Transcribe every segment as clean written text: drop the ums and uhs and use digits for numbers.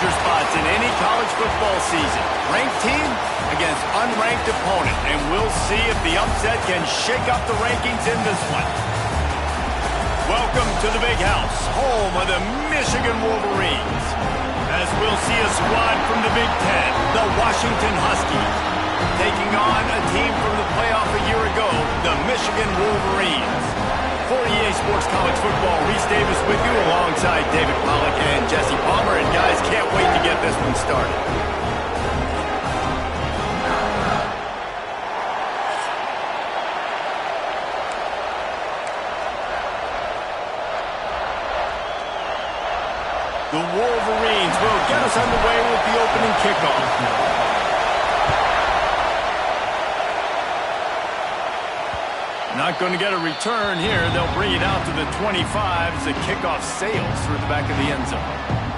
major spots in any college football season. Ranked team against unranked opponent, and we'll see if the upset can shake up the rankings in this one. Welcome to the Big House, home of the Michigan Wolverines. As we'll see a squad from the Big Ten, the Washington Huskies, taking on a team from the playoff a year ago, the Michigan Wolverines. For EA Sports College Football, Reese Davis with you alongside David Pollack and Jesse Palmer. And guys, can't wait to get this one started. The Wolverines will get us underway with the opening kickoff. Not going to get a return here. They'll bring it out to the 25 as the kickoff sails through the back of the end zone.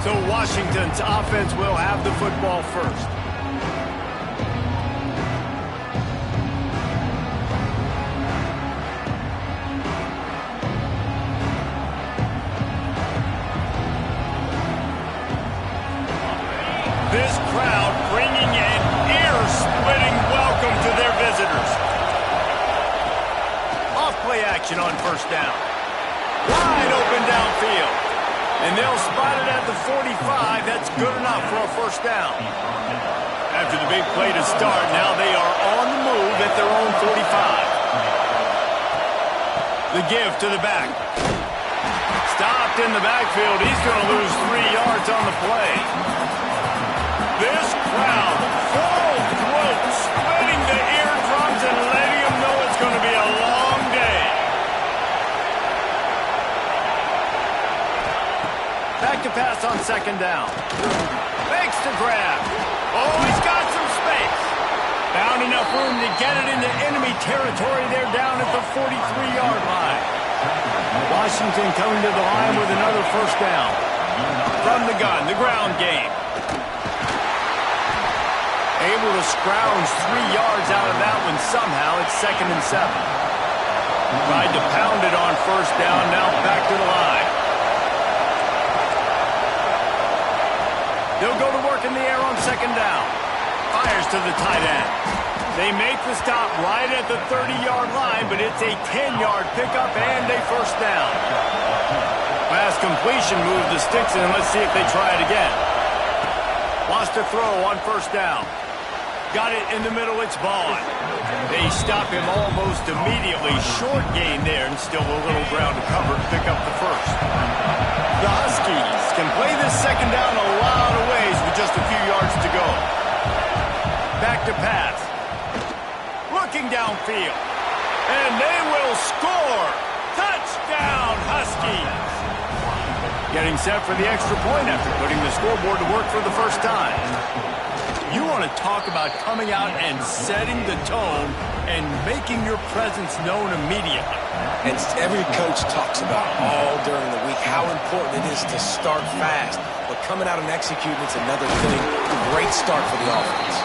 So Washington's offense will have the football first. This crowd bringing an ear-splitting welcome to their visitors. Off-play action on first down. Wide open downfield. And they'll spot it at the 45. That's good enough for a first down. After the big play to start, now they are on the move at their own 45. The give to the back. Stopped in the backfield. He's going to lose 3 yards on the play. This crowd, full throat, splitting the eardrums and letting them know it's going to be a long day. Back to pass on second down. Fakes to grab. Oh, he's got some space. Found enough room to get it into enemy territory. They're down at the 43-yard line. Washington coming to the line with another first down. From the gun, the ground game. Able to scrounge 3 yards out of that one somehow. It's 2nd and 7. Tried to pound it on first down. Now back to the line. They'll go to work in the air on second down. Fires to the tight end. They make the stop right at the 30-yard line, but it's a 10-yard pickup and a first down. Pass completion move the sticks in. Let's see if they try it again. Lost a throw on first down. Got it in the middle, it's Vaughn. They stop him almost immediately. Short gain there, and still a little ground to cover to pick up the first. The Huskies can play this second down a lot of ways with just a few yards to go. Back to pass. Looking downfield. And they will score! Touchdown, Huskies! Getting set for the extra point after putting the scoreboard to work for the first time. You want to talk about coming out and setting the tone and making your presence known immediately. And every coach talks about all during the week how important it is to start fast. But coming out and executing, it's another thing. A great start for the offense.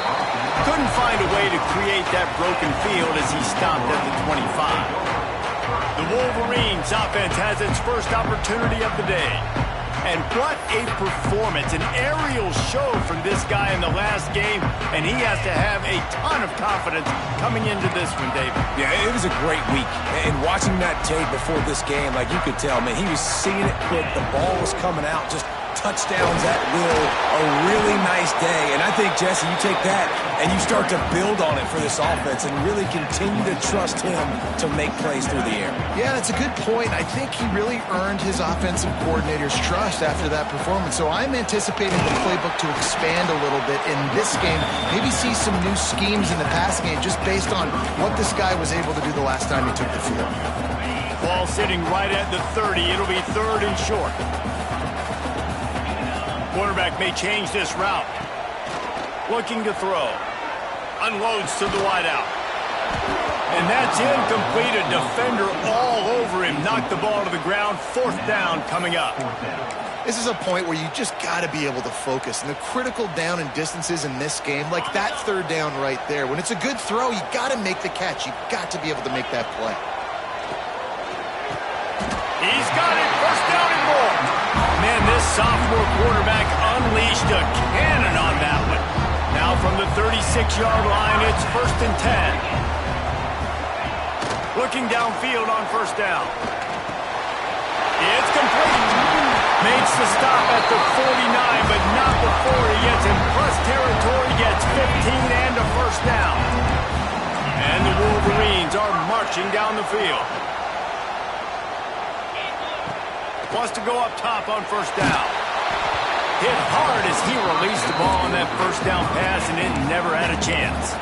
Couldn't find a way to create that broken field as he stopped at the 25. The Wolverines offense has its first opportunity of the day. And what a performance, an aerial show from this guy in the last game, and he has to have a ton of confidence coming into this one, David. Yeah, it was a great week. And watching that tape before this game, like you could tell, man, he was seeing it quick. The ball was coming out, just touchdowns at will. A really nice day. And I think, Jesse, you take that and you start to build on it for this offense and really continue to trust him to make plays through the air. Yeah, that's a good point. I think he really earned his offensive coordinator's trust after that performance. So I'm anticipating the playbook to expand a little bit in this game. Maybe see some new schemes in the passing game just based on what this guy was able to do the last time he took the field. Ball sitting right at the 30. It'll be 3rd and short. Quarterback may change this route. Looking to throw. Unloads to the wideout. And that's incomplete. A defender all over him. Knocked the ball to the ground. 4th down coming up. This is a point where you just got to be able to focus. And the critical down and distances in this game, like that 3rd down right there. When it's a good throw, you got to make the catch. You got to be able to make that play. He's got it. 1st down and more. Man, this sophomore quarterback unleashed a cannon on that one. Now from the 36-yard line, it's 1st and 10. Looking downfield on 1st down. It's complete. Makes the stop at the 49, but not before he gets in plus territory, gets 15 and a 1st down. And the Wolverines are marching down the field. Wants to go up top on 1st down. Hit hard as he released the ball on that 1st down pass, and it never had a chance.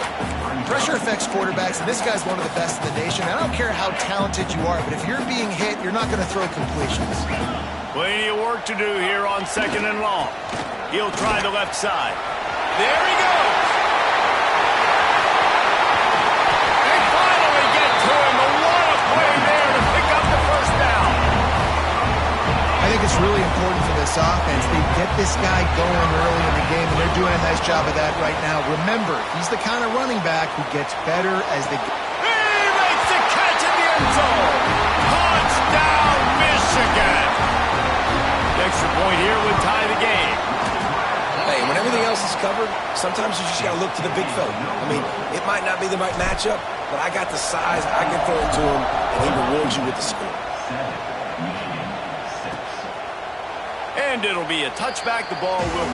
Pressure affects quarterbacks, and this guy's one of the best in the nation. I don't care how talented you are, but if you're being hit, you're not going to throw completions. Plenty of work to do here on 2nd and long. He'll try the left side. There he goes. They finally get to him. A lot of play there to pick up the 1st down. I think it's really important for this offense. They get this guy going early in the game, and they're doing a nice job of that right now. Remember, he's the kind of running back who gets better as the game. He makes the catch in the end zone. Touchdown, Michigan. The extra point here would tie the game. Hey, when everything else is covered, sometimes you just got to look to the big fella. I mean, it might not be the right matchup, but I got the size, I can throw it to him, and he rewards you with the score. And it'll be a touchback. The ball will...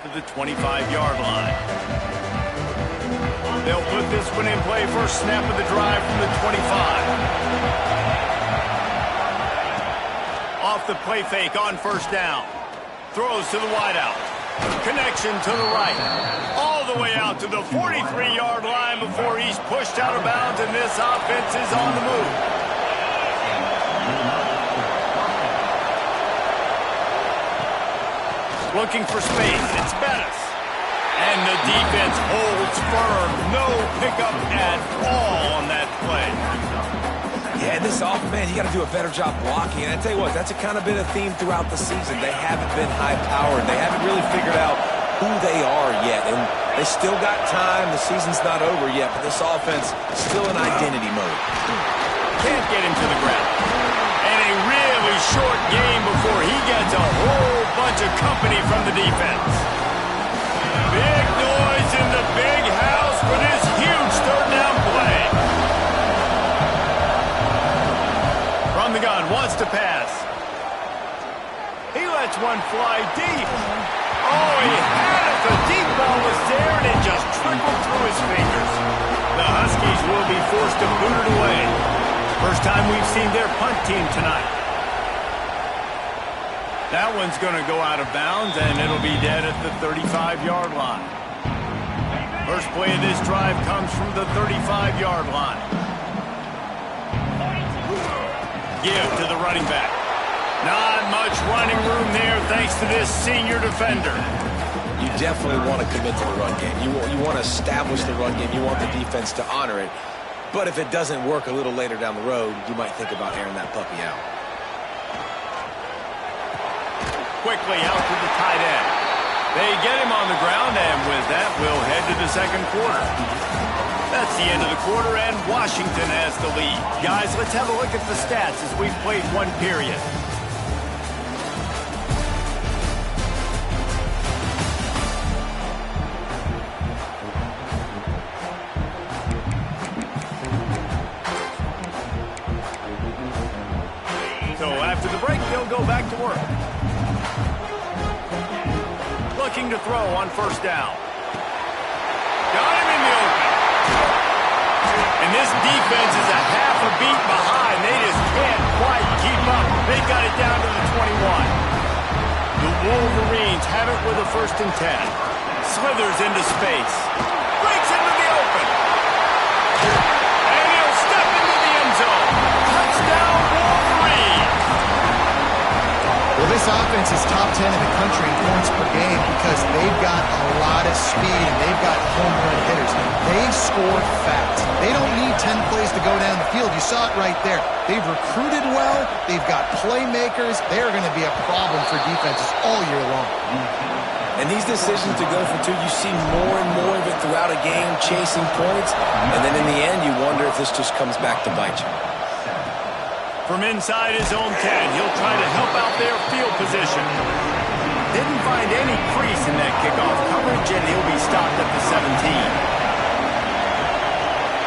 to the 25-yard line. They'll put this one in play. First snap of the drive from the 25. Off the play fake on 1st down. Throws to the wideout. Connection to the right. All the way out to the 43-yard line before he's pushed out of bounds, and this offense is on the move. Looking for space. It's Bettis. And the defense holds firm. No pickup at all on that play. Yeah, this offense, man, you got to do a better job blocking. And I tell you what, that's a kind of been a theme throughout the season. They haven't been high-powered. They haven't really figured out who they are yet. And they still got time. The season's not over yet, but this offense still in identity mode. Can't get him to the ground. And a really short game before he gets a whole bunch of company from the defense. Big noise in the big house for this huge 3rd down play. From the gun, wants to pass. He lets one fly deep. Oh, he had it. The deep ball was there, and it just trickled through his fingers. The Huskies will be forced to boot it away. First time we've seen their punt team tonight. That one's going to go out of bounds, and it'll be dead at the 35-yard line. First play of this drive comes from the 35-yard line. Give to the running back. Not much running room there thanks to this senior defender. You definitely want to commit to the run game. You want to establish the run game. You want the defense to honor it. But if it doesn't work a little later down the road, you might think about airing that puppy out. Quickly out to the tight end. They get him on the ground, and with that, we'll head to the 2nd quarter. That's the end of the quarter, and Washington has the lead. Guys, let's have a look at the stats as we've played one period. go back to work. Looking to throw on first down. Got him in the open. And this defense is a half a beat behind. They just can't quite keep up. They got it down to the 21. The Wolverines have it with a 1st and 10. Slithers into space. Breaks into the open. And he'll step into the end zone. Touchdown, Wolverines. Well, this offense is top 10 in the country in points per game because they've got a lot of speed and they've got home run hitters. They score fast. They don't need 10 plays to go down the field. You saw it right there. They've recruited well. They've got playmakers. They're going to be a problem for defenses all year long. And these decisions to go for two, you see more and more of it throughout a game, chasing points. And then in the end, you wonder if this just comes back to bite you. From inside his own 10, he'll try to help out their field position. Didn't find any crease in that kickoff coverage, and he'll be stopped at the 17.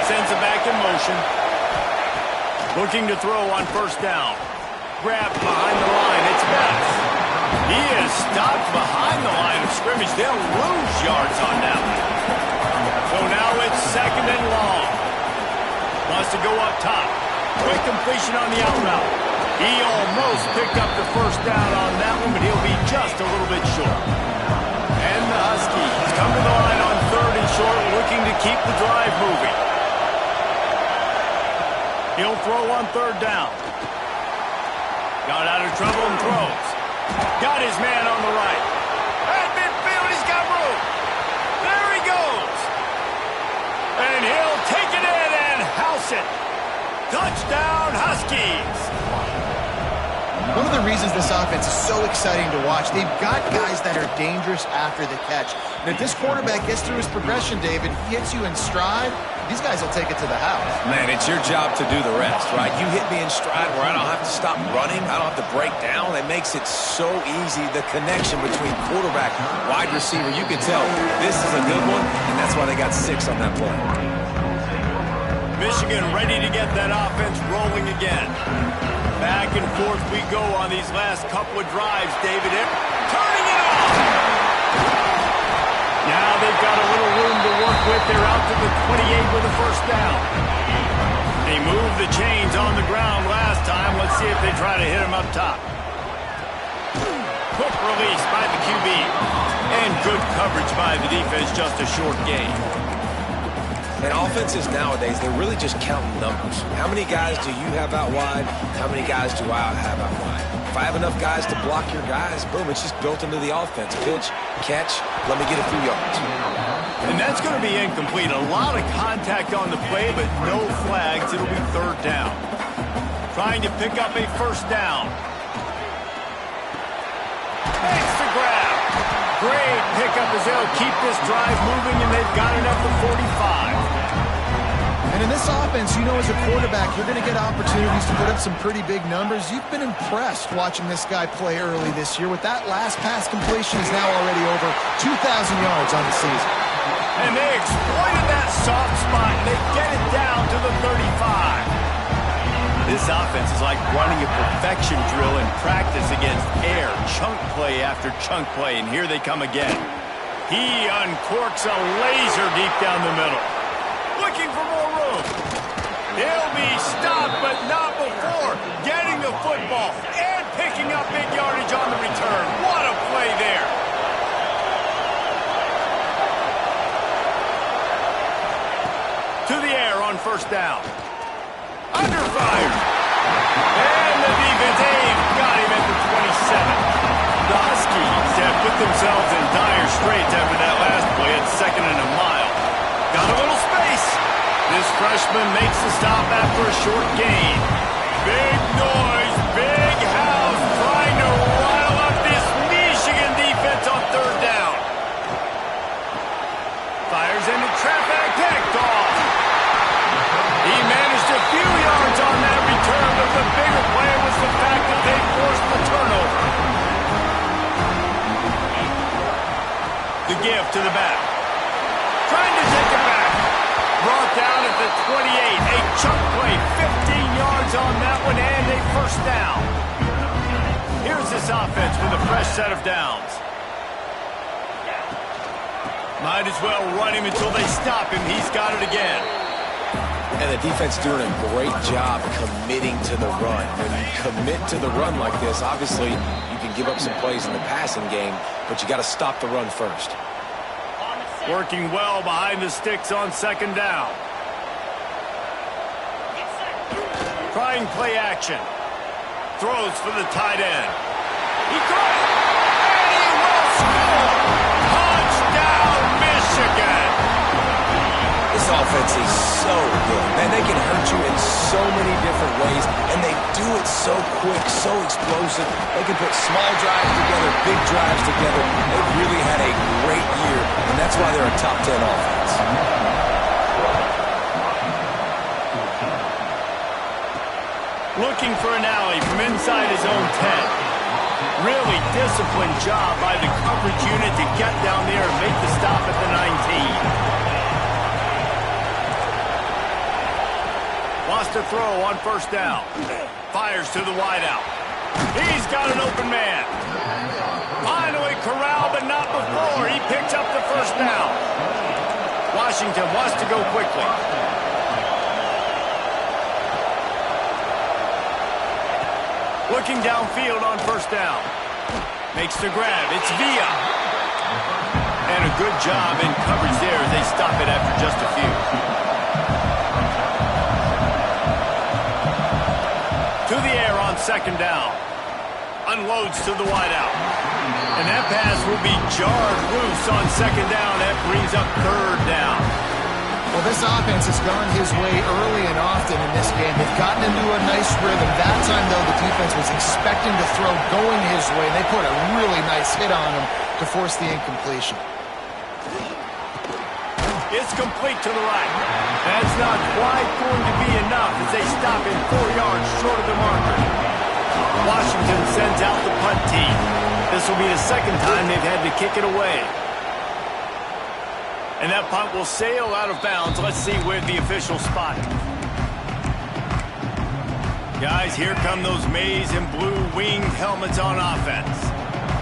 Sends it back in motion. Looking to throw on first down. Grabbed behind the line. It's Betts. He is stopped behind the line of scrimmage. They'll lose yards on that one. So now it's 2nd and long. Wants to go up top. Quick completion on the out route. He almost picked up the first down on that one, but he'll be just a little bit short. And the Huskies come to the line on 3rd and short, looking to keep the drive moving. He'll throw on 3rd down. Got out of trouble and throws. Got his man on the right. At midfield, he's got room. There he goes. And he'll take it in and house it. Touchdown, Huskies. One of the reasons this offense is so exciting to watch, they've got guys that are dangerous after the catch. And if this quarterback gets through his progression, David, he hits you in stride, these guys will take it to the house. Man, it's your job to do the rest, right? You hit me in stride where I don't have to stop running. I don't have to break down. It makes it so easy, the connection between quarterback and wide receiver. You can tell this is a good one, and that's why they got 6 on that play. Michigan ready to get that offense rolling again. Back and forth we go on these last couple of drives, David. Turning it off! Now they've got a little room to work with. They're out to the 28 with a first down. They moved the chains on the ground last time. Let's see if they try to hit him up top. Quick release by the QB. And good coverage by the defense, just a short gain. And offenses nowadays, they're really just counting numbers. How many guys do you have out wide? How many guys do I have out wide? If I have enough guys to block your guys, boom, it's just built into the offense. Pitch, catch, let me get a few yards. And that's going to be incomplete. A lot of contact on the play, but no flags. It'll be 3rd down. Trying to pick up a first down. Makes the grab. Great pickup as they'll keep this drive moving, and they've got it at the 45. And in this offense, you know as a quarterback, you're going to get opportunities to put up some pretty big numbers. You've been impressed watching this guy play early this year. With that last pass completion, he's now already over 2,000 yards on the season. And they exploited that soft spot, and they get it down to the 35. This offense is like running a perfection drill in practice against air. Chunk play after chunk play, and here they come again. He uncorks a laser deep down the middle. Looking for more room. He'll be stopped, but not before getting the football and picking up big yardage on the return. What a play there. To the air on first down. Under fire. And the defense got him at the 27. The Huskies have put themselves in dire straits after that last play at 2nd and a mile. Got a little space. This freshman makes the stop after a short gain. Big noise, big house, trying to rile up this Michigan defense on 3rd down. Fires into traffic, picked off. He managed a few yards on that return, but the bigger play was the fact that they forced the turnover. The give to the back. Trying to take it back. Brought down at the 28. A chunk play, 15 yards on that one, and a first down. Here's this offense with a fresh set of downs. Might as well run him until they stop him. He's got it again. And the defense doing a great job committing to the run. When you commit to the run like this, obviously you can give up some plays in the passing game, but you got to stop the run first. Working well behind the sticks on second down. Trying play action. Throws for the tight end. He got it! And he will score! Touchdown, Michigan! This offense is so good. Man, they can hurt you in so many different ways, and they do it so quick, so explosive. They can put small drives together, big drives together. They've really had a great year, and that's why they're a top 10 offense. Looking for an alley from inside his own 10. Really disciplined job by the coverage unit to get down there and make the stop at the 19. Lost a throw on first down. Fires to the wideout. He's got an open man. Finally corralled, but not before. He picks up the first down. Washington wants to go quickly. Looking downfield on first down. Makes the grab. It's Villa. And a good job in coverage there as they stop it after just a few. To the air on second down. Unloads to the wideout. And that pass will be jarred loose on second down. That brings up third down. Well, this offense has gone his way early and often in this game. They've gotten into a nice rhythm. That time, though, the defense was expecting to throw going his way. They put a really nice hit on him to force the incompletion. It's complete to the right. That's not quite going to be enough as they stop him 4 yards short of the marker. Washington sends out the punt team. This will be the second time they've had to kick it away. And that punt will sail out of bounds. Let's see where the official spot it. Guys, here come those maize and blue winged helmets on offense.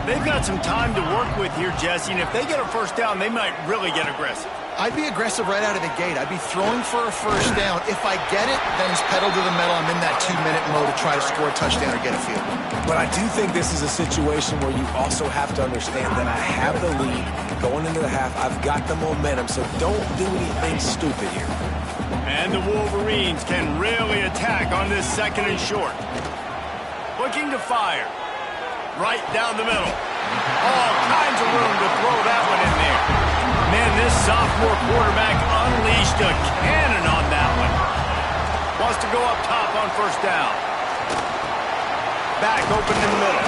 They've got some time to work with here, Jesse, and if they get a first down, they might really get aggressive. I'd be aggressive right out of the gate. I'd be throwing for a first down. If I get it, then it's pedal to the metal. I'm in that 2-minute mode to try to score a touchdown or get a field goal. But I do think this is a situation where you also have to understand that I have the lead going into the half. I've got the momentum, so don't do anything stupid here. And the Wolverines can really attack on this second and short. Looking to fire. Right down the middle. All kinds of room to throw that one in there. Man, this sophomore quarterback unleashed a cannon on that one. Wants to go up top on first down. Back open in the middle.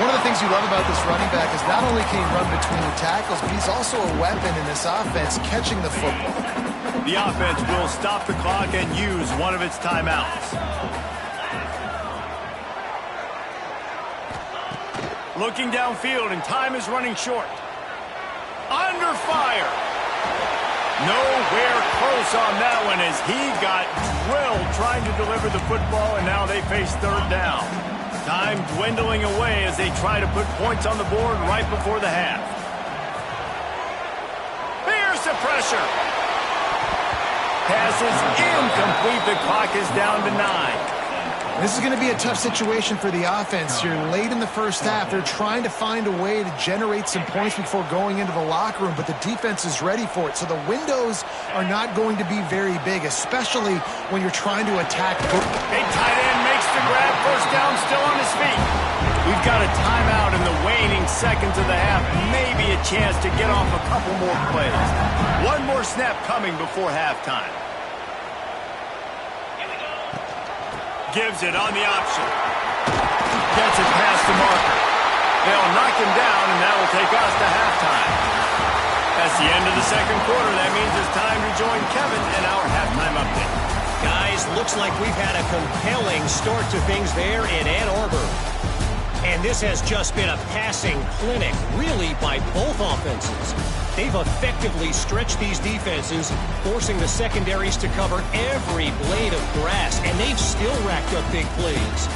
One of the things you love about this running back is not only can he run between the tackles, but he's also a weapon in this offense catching the football. The offense will stop the clock and use one of its timeouts. Looking downfield, and time is running short. Under fire. Nowhere close on that one as he got drilled trying to deliver the football, and now they face third down. Time dwindling away as they try to put points on the board right before the half. Here's the pressure. Pass is incomplete. The clock is down to 9. This is going to be a tough situation for the offense here. Late in the first half, they're trying to find a way to generate some points before going into the locker room, but the defense is ready for it. So the windows are not going to be very big, especially when you're trying to attack. A tight end makes the grab. First down, still on his feet. We've got a timeout in the waning seconds of the half. Maybe a chance to get off a couple more plays. One more snap coming before halftime. Gives it on the option. Gets it past the marker. They'll knock him down, and that will take us to halftime. That's the end of the second quarter. That means it's time to join Kevin in our halftime update. Guys, looks like we've had a compelling start to things there in Ann Arbor. And this has just been a passing clinic, really, by both offenses. They've effectively stretched these defenses, forcing the secondaries to cover every blade of grass, and they've still racked up big plays.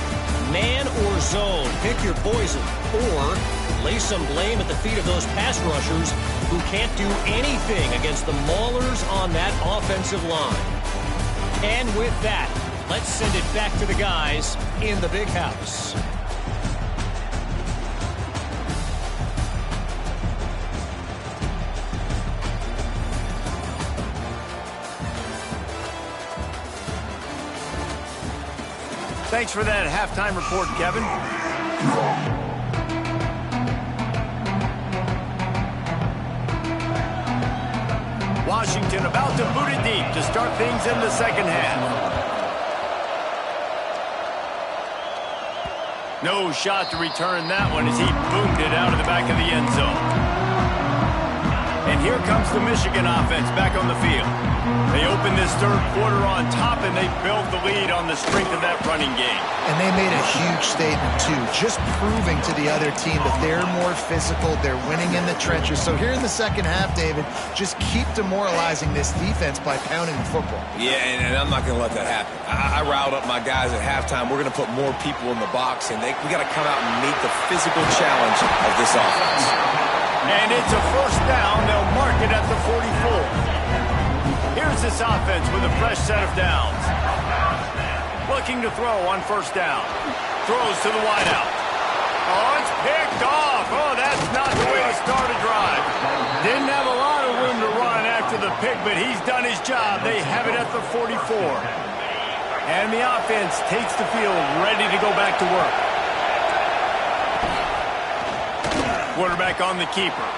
Man or zone, pick your poison. Or lay some blame at the feet of those pass rushers who can't do anything against the maulers on that offensive line. And with that, let's send it back to the guys in the big house. Thanks for that halftime report, Kevin. Washington about to boot it deep to start things in the second half. No shot to return that one as he boomed it out of the back of the end zone. And here comes the Michigan offense back on the field. They open this third quarter on top, and they build the lead on the strength of that running game. And they made a huge statement, too, just proving to the other team that they're more physical, they're winning in the trenches. So here in the second half, David, just keep demoralizing this defense by pounding the football. Yeah, and I'm not going to let that happen. I riled up my guys at halftime. We're going to put more people in the box, and we got to come out and meet the physical challenge of this offense. And it's a first down. They'll mark it at the 44. Here's this offense with a fresh set of downs. Looking to throw on first down. Throws to the wideout. Oh, it's picked off. Oh, that's not the way to start a drive. Didn't have a lot of room to run after the pick, but he's done his job. They have it at the 44. And the offense takes the field ready to go back to work. Quarterback on the keeper.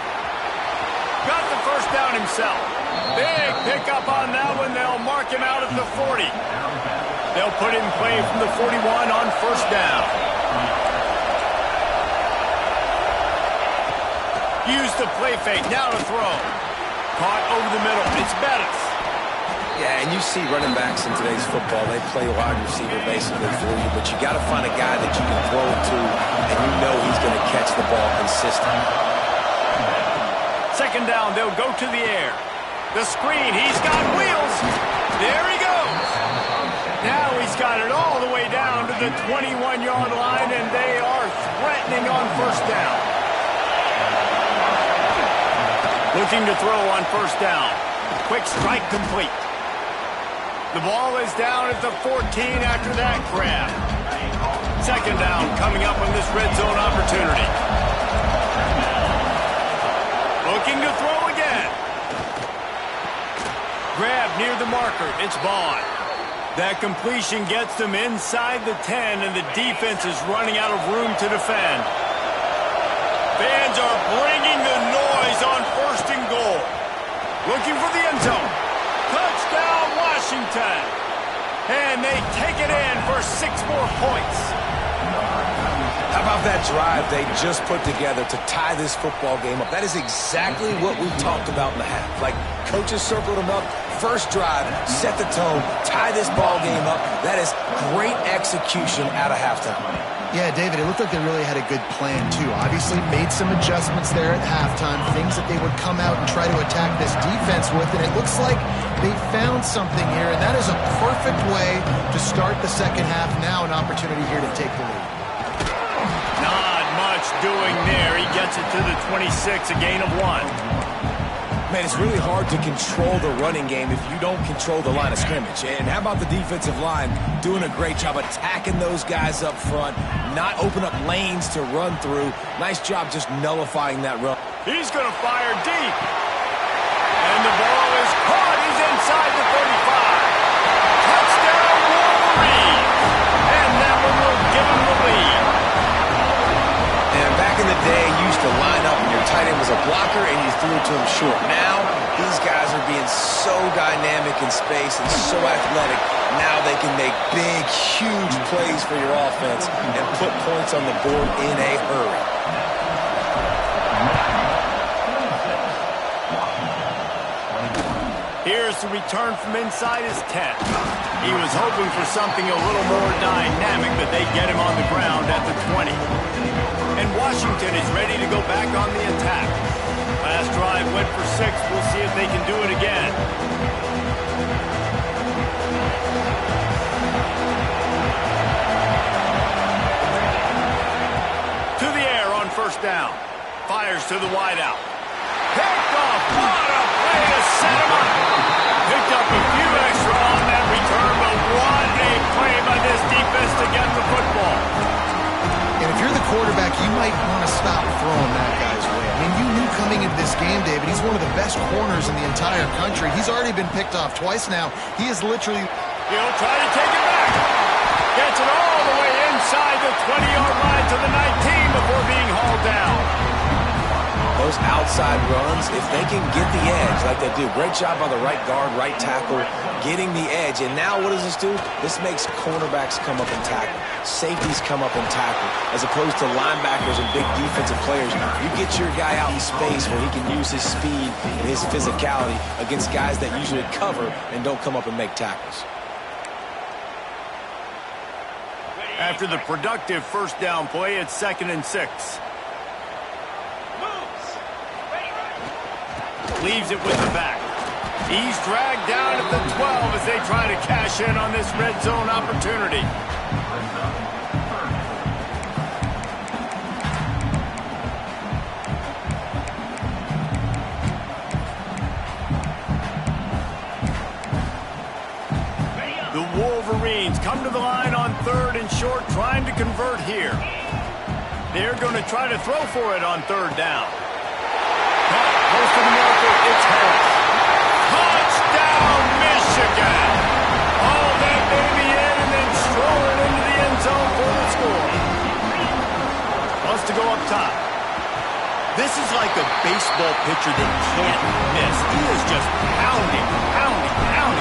Got the first down himself. Big pickup on that one. They'll mark him out at the 40. They'll put in play from the 41 on first down. Use the play fake. Now to throw. Caught over the middle. It's Bettis. Yeah, and you see running backs in today's football, they play wide receiver basically for you, but you got to find a guy that you can throw it to, and you know he's going to catch the ball consistently. Second down, they'll go to the air. The screen, he's got wheels. There he goes. Now he's got it all the way down to the 21-yard line, and they are threatening on first down. Looking to throw on first down. Quick strike complete. The ball is down at the 14 after that grab. Second down coming up on this red zone opportunity. Looking to throw again. Grab near the marker. It's Vaughn. That completion gets them inside the 10, and the defense is running out of room to defend. Fans are bringing the noise on first and goal. Looking for the end zone. Touchdown, Washington. And they take it in for 6 more points. How about that drive they just put together to tie this football game up? That is exactly what we talked about in the half. Like, coaches circled them up. First drive, set the tone, tie this ball game up. That is great execution out of halftime. Yeah, David, it looked like they really had a good plan, too. Obviously made some adjustments there at halftime, things that they would come out and try to attack this defense with, and it looks like they found something here, and that is a perfect way to start the second half. Now an opportunity here to take the lead. Not much doing there. He gets it to the 26, a gain of 1. Man, it's really hard to control the running game if you don't control the line of scrimmage. And how about the defensive line doing a great job attacking those guys up front, not open up lanes to run through. Nice job just nullifying that run. He's going to fire deep. And the ball is caught. He's inside the 35. Touchdown, Wolverine. And that one will give him the lead. And back in the day, you used to line up and your tight end was a blocker and you threw it to him short. Now, these guys are being so dynamic in space and so athletic. Now they can make big, huge plays for your offense and put points on the board in a hurry. Here's the return from inside his 10. He was hoping for something a little more dynamic, but they get him on the ground at the 20. And Washington is ready to go back on the attack. Last drive went for 6. We'll see if they can do it again. down. Fires to the wideout. Picked off. What a play to set him up. Picked up a few extra on that return, but what a play by this defense to get the football. And if you're the quarterback, you might want to stop throwing that guy's way. I mean, you knew coming into this game, David, he's one of the best corners in the entire country. He's already been picked off twice now. He is literally... He'll try to take it back. Gets it all the way inside the 20-yard line to the 19 before being hauled down. Those outside runs, if they can get the edge like they do, great job by the right guard, right tackle, getting the edge. And now what does this do? This makes cornerbacks come up and tackle. Safeties come up and tackle. As opposed to linebackers and big defensive players, you get your guy out in space where he can use his speed and his physicality against guys that usually cover and don't come up and make tackles. After the productive first down play, it's 2nd and 6. Leaves it with the back. He's dragged down at the 12 as they try to cash in on this red zone opportunity. The Wolverines come to the line on 3rd and short, trying to convert here. They're going to try to throw for it on 3rd down. Close to the marker, it's Harris. Touchdown, Michigan! All that baby in and then stroll it into the end zone for the score. Wants to go up top. This is like a baseball pitcher that can't miss. He is just pounding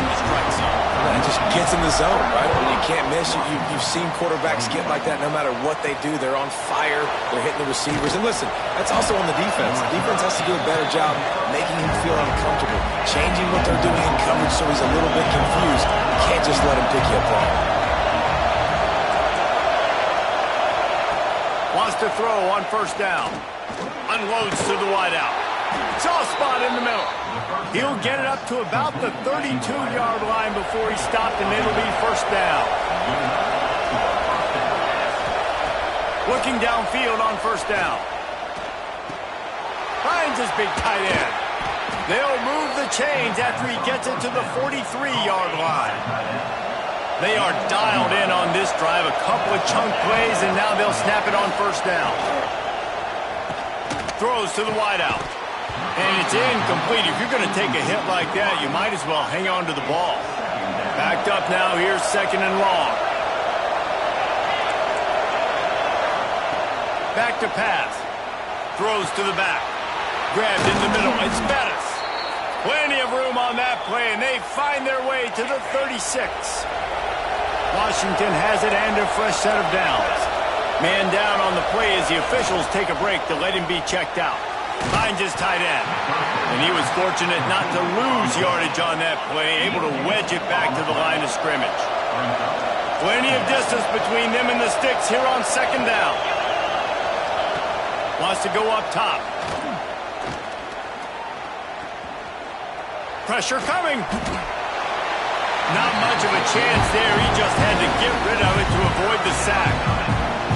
the strike zone. It just gets in the zone, right? When you can't miss, you've seen quarterbacks get like that no matter what they do. They're on fire. They're hitting the receivers. And listen, that's also on the defense. The defense has to do a better job making him feel uncomfortable, changing what they're doing in coverage so he's a little bit confused. You can't just let him pick you apart. Wants to throw on 1st down. Unloads to the wideout. Soft spot in the middle. He'll get it up to about the 32-yard line before he stopped, and it'll be 1st down. Looking downfield on 1st down. Finds his big tight end. They'll move the chains after he gets it to the 43-yard line. They are dialed in on this drive. A couple of chunk plays, and now they'll snap it on 1st down. Throws to the wideout. And it's incomplete. If you're going to take a hit like that, you might as well hang on to the ball. Backed up now. Here's 2nd and long. Back to pass. Throws to the back. Grabbed in the middle. It's Bettis. Plenty of room on that play, and they find their way to the 36. Washington has it and a fresh set of downs. Man down on the play as the officials take a break to let him be checked out. Finds his tight end. And he was fortunate not to lose yardage on that play, able to wedge it back to the line of scrimmage. Plenty of distance between them and the sticks here on 2nd down. Wants to go up top. Pressure coming. Not much of a chance there. He just had to get rid of it to avoid the sack.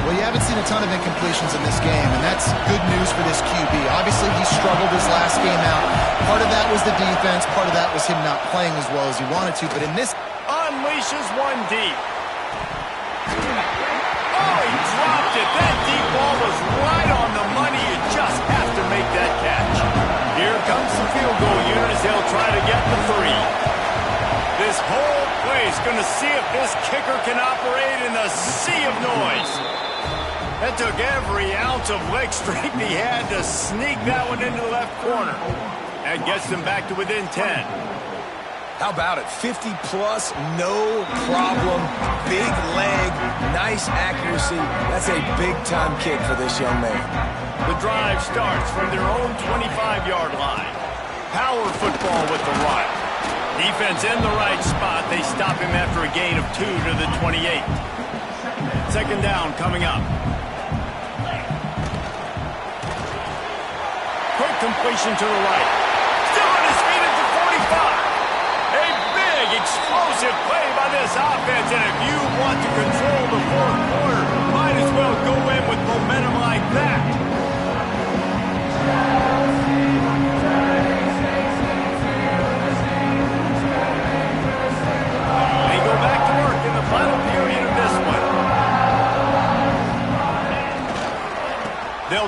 Well, you haven't seen a ton of incompletions in this game, and that's good news for this QB. Obviously, he struggled his last game out. Part of that was the defense. Part of that was him not playing as well as he wanted to. But in this... Unleashes one deep. Oh, he dropped it. That deep ball was right on the money. You just have to make that catch. Here comes the field goal unit as they'll try to get the 3. This whole play is going to see if this kicker can operate in the sea of noise. That took every ounce of leg strength he had to sneak that one into the left corner. That gets them back to within 10. How about it? 50-plus, no problem. Big leg, nice accuracy. That's a big-time kick for this young man. The drive starts from their own 25-yard line. Power football with the run. Defense in the right spot. They stop him after a gain of 2 to the 28. 2nd down coming up. Quick completion to the right. Still on his feet at the 45. A big, explosive play by this offense. And if you want to control the 4th quarter, might as well go in with momentum like that.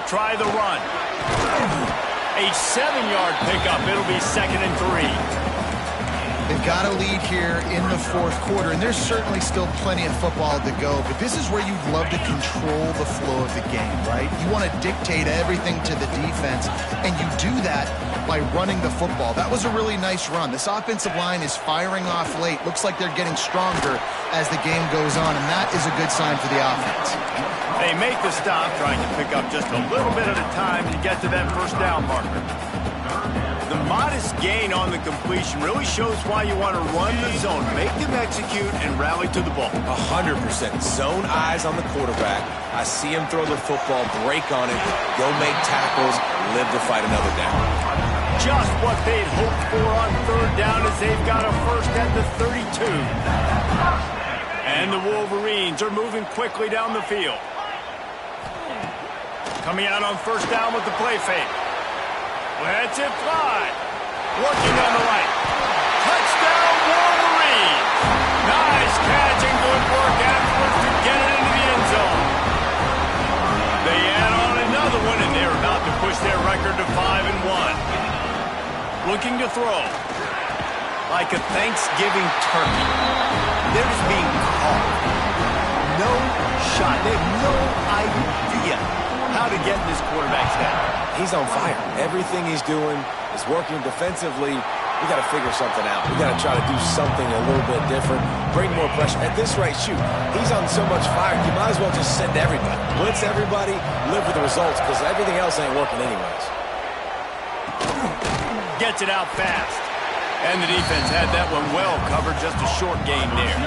try the run. A 7-yard pickup. It'll be 2nd and 3. They've got a lead here in the fourth quarter, and there's certainly still plenty of football to go, but this is where you'd love to control the flow of the game, right? You want to dictate everything to the defense, and you do that by running the football. That was a really nice run. This offensive line is firing off late. Looks like they're getting stronger as the game goes on, and that is a good sign for the offense. They make the stop, trying to pick up just a little bit at a time to get to that first down marker. The modest gain on the completion really shows why you want to run the zone, make them execute, and rally to the ball. 100%. Zone eyes on the quarterback. I see him throw the football, break on it, go make tackles, live to fight another down. Just what they'd hoped for on 3rd down as they've got a first at the 32. And the Wolverines are moving quickly down the field. Coming out on 1st down with the play fake. Lets it fly. Working on the right. Touchdown, Wolverine. Nice catch and good work afterwards to get it into the end zone. They add on another one, and they're about to push their record to 5-1. Looking to throw. Like a Thanksgiving turkey. They're just being caught. No shot. They have no idea how to get in this quarterback's head. He's on fire. Everything he's doing is working defensively. We got to figure something out. We got to try to do something a little bit different. Bring more pressure. At this rate, shoot, he's on so much fire, you might as well just send everybody. Blitz everybody, live with the results, because everything else ain't working anyways. Gets it out fast. And the defense had that one well covered. Just a short gain there.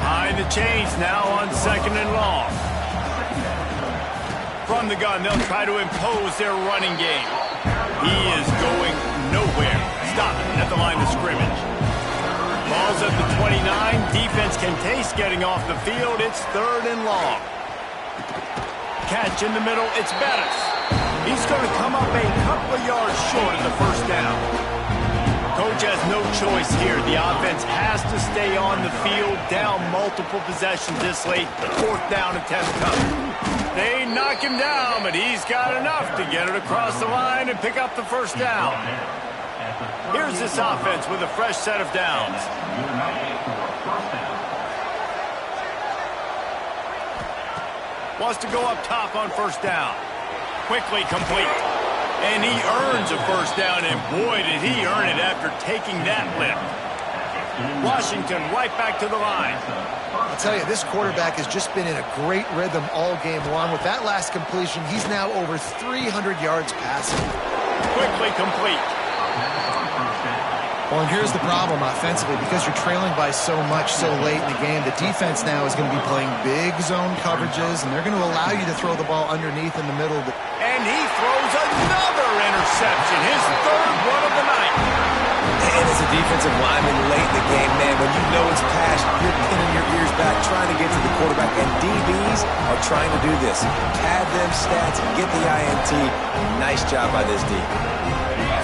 Behind the chains now on 2nd and long. From the gun, they'll try to impose their running game. He is going nowhere. Stop at the line of scrimmage. Ball's at the 29. Defense can taste getting off the field. It's 3rd and long. Catch in the middle. It's Bettis. He's going to come up a couple of yards short of the first down. Coach has no choice here. The offense has to stay on the field, down multiple possessions this late. 4th down attempt coming. They knock him down, but he's got enough to get it across the line and pick up the first down. Here's this offense with a fresh set of downs. Wants to go up top on 1st down. Quickly complete. And he earns a first down, and boy, did he earn it after taking that lift. Washington right back to the line. I'll tell you, this quarterback has just been in a great rhythm all game long. With that last completion, he's now over 300 yards passing. Quickly complete. Well, and here's the problem offensively. Because you're trailing by so much so late in the game, the defense now is going to be playing big zone coverages, and they're going to allow you to throw the ball underneath in the middle. And he throws another interception, his 3rd one of the night. And as a defensive lineman late in the game, man, when you know it's past, you're pinning your ears back, trying to get to the quarterback, and DBs are trying to do this. Pad them stats, get the INT. Nice job by this D.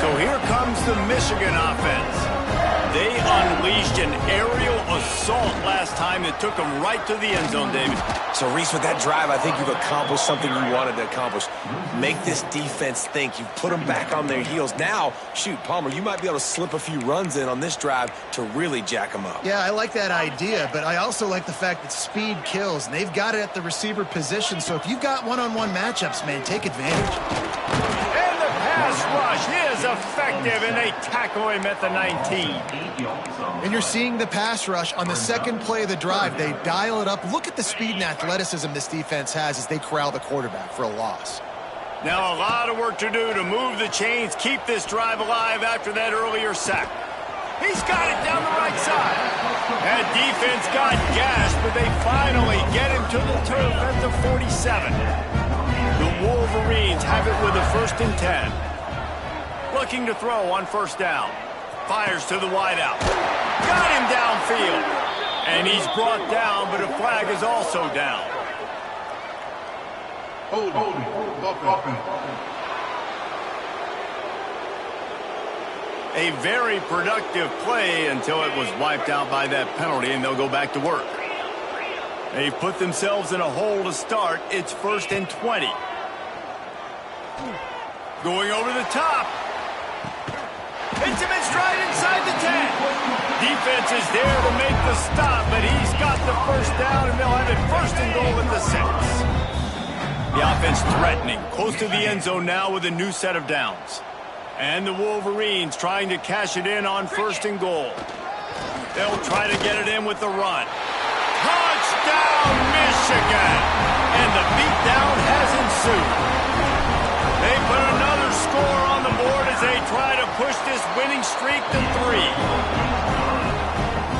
So here comes the Michigan offense. They unleashed an aerial assault last time that took them right to the end zone, David. So, Reese, with that drive, I think you've accomplished something you wanted to accomplish. Make this defense think. You put them back on their heels. Now, shoot, Palmer, you might be able to slip a few runs in on this drive to really jack them up. Yeah, I like that idea, but I also like the fact that speed kills, and they've got it at the receiver position. So if you've got one-on-one matchups, man, take advantage. And the pass rush is effective, and they tackle him at the 19. And you're seeing the pass rush on the 2nd play of the drive. They dial it up. Look at the speed and athleticism this defense has as they corral the quarterback for a loss. Now a lot of work to do to move the chains, keep this drive alive after that earlier sack. He's got it down the right side. That defense got gashed, but they finally get him to the turf at the 47. The Wolverines have it with a 1st and 10. Looking to throw on 1st down. Fires to the wideout. Got him downfield. And he's brought down, but a flag is also down. A very productive play until it was wiped out by that penalty, and they'll go back to work. They've put themselves in a hole to start. It's 1st and 20. Going over the top. Hits him in stride inside the 10. Defense is there to make the stop, but he's got the first down, and they'll have it first and goal at the 6. The offense threatening, close to the end zone now with a new set of downs. And the Wolverines trying to cash it in on first and goal. They'll try to get it in with the run. Touchdown, Michigan! And the beatdown has ensued. They put another score on the board as they try to push this winning streak to 3.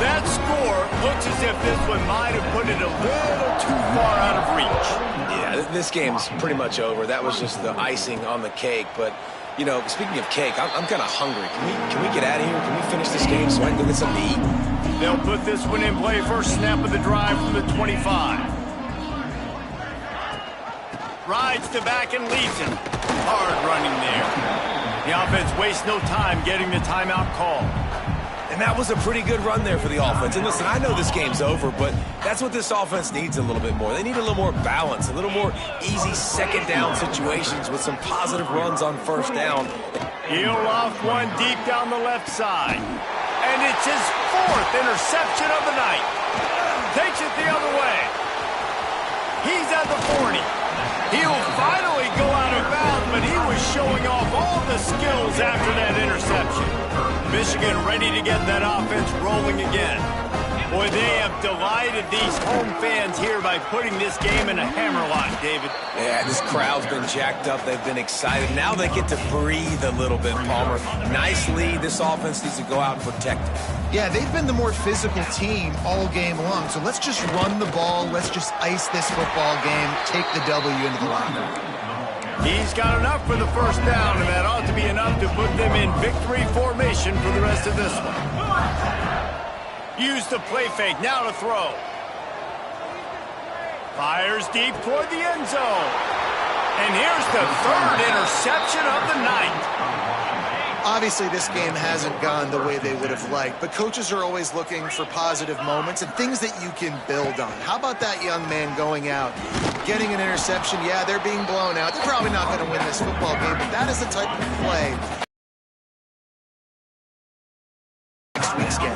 That score looks as if this one might have put it a little too far out of reach. Yeah, this game's pretty much over. That was just the icing on the cake. But, you know, speaking of cake, I'm kind of hungry. Can we get out of here? Can we finish this game so I can go get something to eat? They'll put this one in play first snap of the drive from the 25. Rides to back and leads him. Hard running there. The offense wastes no time getting the timeout call. And that was a pretty good run there for the offense. And listen, I know this game's over, but that's what this offense needs a little bit more. They need a little more balance, a little more easy second down situations with some positive runs on first down. He'll loft one deep down the left side. And it's his 4th interception of the night. Takes it the other way. He's at the 40. He'll finally go out of bounds, but he was showing off all the skills after that interception. Michigan ready to get that offense rolling again. Boy, they have delighted these home fans here by putting this game in a hammerlock, David. Yeah, this crowd's been jacked up. They've been excited. Now they get to breathe a little bit, Palmer. Nice lead. This offense needs to go out and protect it. Yeah, they've been the more physical team all game long. So let's just run the ball. Let's just ice this football game. Take the W into the locker room. He's got enough for the first down, and that ought to be enough to put them in victory formation for the rest of this one. Use the play fake, now to throw. Fires deep toward the end zone. And here's the 3rd interception of the night. Obviously, this game hasn't gone the way they would have liked, but coaches are always looking for positive moments and things that you can build on. How about that young man going out, getting an interception? Yeah, they're being blown out. They're probably not going to win this football game, but that is the type of play next week's game.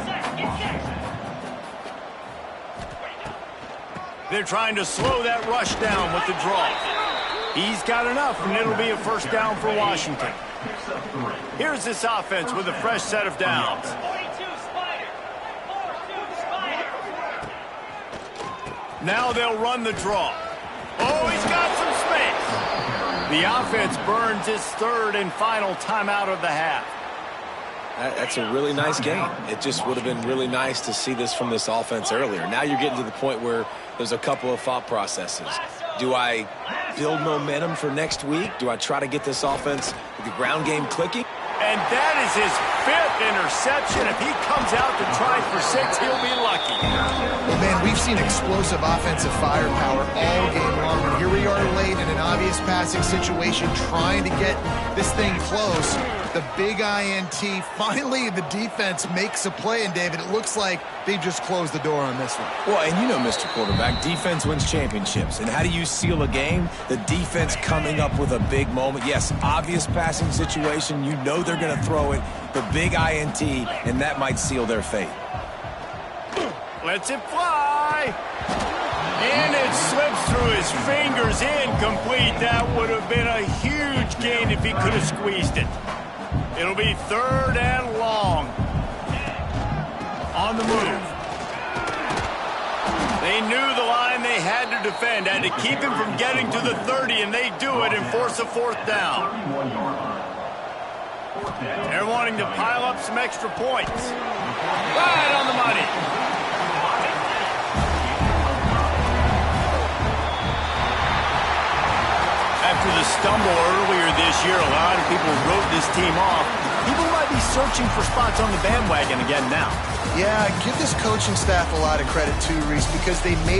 They're trying to slow that rush down with the draw. He's got enough, and it'll be a first down for Washington. Here's this offense with a fresh set of downs. Now they'll run the draw. Oh, he's got some space. The offense burns its 3rd and final timeout of the half. That's a really nice game. It just would have been really nice to see this from this offense earlier. Now you're getting to the point where there's a couple of thought processes. Do I build momentum for next week? Do I try to get this offense with the ground game clicking? And that is his 5th interception. If he comes out to try for 6, he'll be lucky. Well, man, we've seen explosive offensive firepower all game long, and here we are late in an obvious passing situation trying to get this thing close. The big INT, finally the defense makes a play, and David, it looks like they've just closed the door on this one. Well, and you know, Mr. Quarterback, defense wins championships. And how do you seal a game? The defense coming up with a big moment. Yes, obvious passing situation. You know they're going to throw it. The big INT, and that might seal their fate. Lets it fly. And it slips through his fingers, incomplete. That would have been a huge gain if he could have squeezed it. It'll be 3rd and long. On the move. They knew the line they had to defend, had to keep him from getting to the 30, and they do it and force a 4th down. They're wanting to pile up some extra points. Right on the money. After the stumble earlier this year, a lot of people wrote this team off. People might be searching for spots on the bandwagon again now. Yeah, give this coaching staff a lot of credit too, Reese, because they made